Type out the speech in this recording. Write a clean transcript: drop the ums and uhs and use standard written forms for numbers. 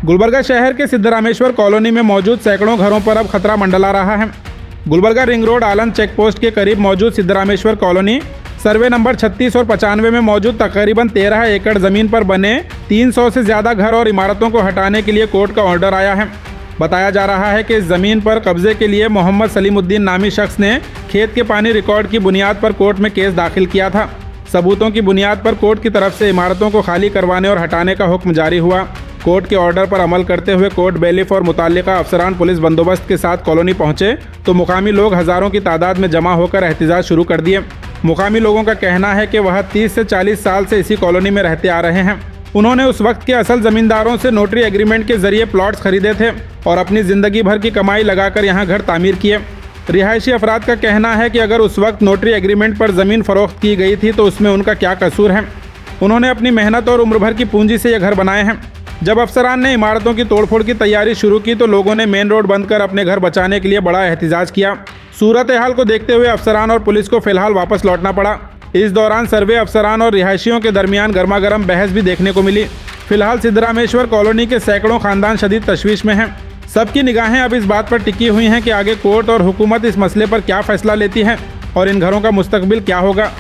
गुलबर्गा शहर के सिद्धरामेश्वर कॉलोनी में मौजूद सैकड़ों घरों पर अब खतरा मंडरा रहा है। Gulbarga ring road Aland check post के करीब मौजूद सिद्धरामेश्वर कॉलोनी सर्वे नंबर 36 और 95 में मौजूद तकरीबन 13 एकड़ जमीन पर बने 300 से ज़्यादा घर और इमारतों को हटाने के लिए कोर्ट का ऑर्डर आया है। बताया जा रहा है कि इस ज़मीन पर कब्जे के लिए मोहम्मद सलीमुद्दीन नामी शख्स ने खेत के पानी रिकॉर्ड की बुनियाद पर कोर्ट में केस दाखिल किया था। सबूतों की बुनियाद पर कोर्ट की तरफ से इमारतों को खाली करवाने और हटाने का हुक्म जारी हुआ। कोर्ट के ऑर्डर पर अमल करते हुए कोर्ट बेलिफ और मुताल्लिका अफसरान पुलिस बंदोबस्त के साथ कॉलोनी पहुंचे तो मुकामी लोग हज़ारों की तादाद में जमा होकर एहतजाज शुरू कर दिए। मुकामी लोगों का कहना है कि वह 30 से 40 साल से इसी कॉलोनी में रहते आ रहे हैं। उन्होंने उस वक्त के असल ज़मींदारों से नोटरी एग्रीमेंट के जरिए प्लॉट्स खरीदे थे और अपनी ज़िंदगी भर की कमाई लगाकर यहाँ घर तामीर किए। रिहायशी अफराद का कहना है कि अगर उस वक्त नोटरी एग्रीमेंट पर ज़मीन फ़रोख्त की गई थी तो उसमें उनका क्या कसूर है। उन्होंने अपनी मेहनत और उम्र भर की पूंजी से ये घर बनाए हैं। जब अफसरान ने इमारतों की तोड़फोड़ की तैयारी शुरू की तो लोगों ने मेन रोड बंद कर अपने घर बचाने के लिए बड़ा एहतजाज किया। सूरत हाल को देखते हुए अफसरान और पुलिस को फिलहाल वापस लौटना पड़ा। इस दौरान सर्वे अफसरान और रिहायशियों के दरमियान गर्मा गर्म बहस भी देखने को मिली। फिलहाल सिद्धरामेश्वर कॉलोनी के सैकड़ों खानदान शदीद तशवीश में हैं। सबकी निगाहें अब इस बात पर टिकी हुई हैं कि आगे कोर्ट और हुकूमत इस मसले पर क्या फैसला लेती है और इन घरों का मुस्तकबिल क्या होगा।